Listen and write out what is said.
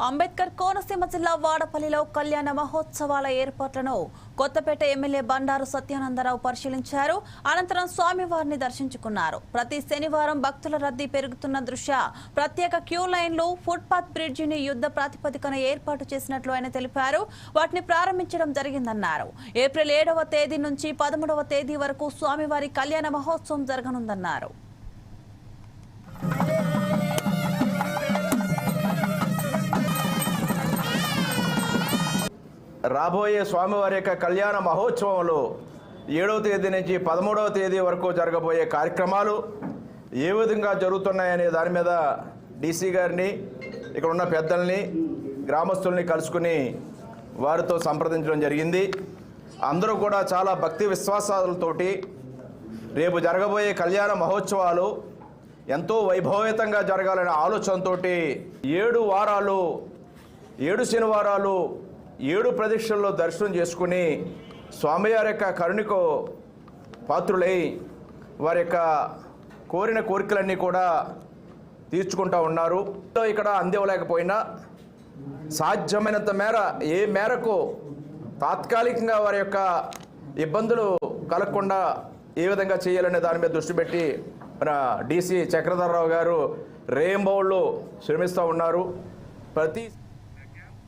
అంబేద్కర్ కోనసీమ జిల్లా వాడపల్లిలో కళ్యాణ మహోత్సవాల ఏర్పాట్లను కొత్తపేట ఎమ్మెల్యే బండారు సత్యానందరావు పరిశీలించారు. అనంతరం స్వామివారిని దర్శించుకున్నారు. ప్రతి శనివారం భక్తుల రద్దీ పెరుగుతున్న దృష్ట్యా ప్రత్యేక క్యూ లైన్లు, ఫుట్పాత్ బ్రిడ్జిని యుద్ధ ప్రాతిపదికన ఏర్పాటు చేసినట్లు ఆయన తెలిపారు. వాటిని ప్రారంభించడం జరిగిందన్నారు. ఏప్రిల్ 7వ తేదీ నుంచి 13వ తేదీ వరకు స్వామివారి కళ్యాణ మహోత్సవం జరగనుందన్నారు. రాబోయే స్వామివారి యొక్క కళ్యాణ మహోత్సవంలో 7వ తేదీ నుంచి 13వ తేదీ వరకు జరగబోయే కార్యక్రమాలు ఏ విధంగా జరుగుతున్నాయనే దాని మీద డీసీ గారిని, ఇక్కడ ఉన్న పెద్దల్ని, గ్రామస్తుల్ని కలుసుకుని వారితో సంప్రదించడం జరిగింది. అందరూ కూడా చాలా భక్తి విశ్వాసాలతోటి రేపు జరగబోయే కళ్యాణ మహోత్సవాలు ఎంతో వైభవయుతంగా జరగాలనే ఆలోచనతో 7 వారాలు 7 శనివారాలు 7 ప్రదక్షిణల్లో దర్శనం చేసుకుని స్వామివారి యొక్క కరుణకు పాత్రులై వారి యొక్క కోరిన కోరికలన్నీ కూడా తీర్చుకుంటూ ఉన్నారు. ఇక్కడ అందివ్వలేకపోయినా సాధ్యమైనంత మేర ఏ మేరకు తాత్కాలికంగా వారి యొక్క ఇబ్బందులు కలగకుండా ఏ విధంగా చేయాలనే దాని మీద దృష్టి పెట్టి మన డీసీ చక్రధర్రావు గారు రేంబౌళ్ళు శ్రమిస్తూ ఉన్నారు. ప్రతి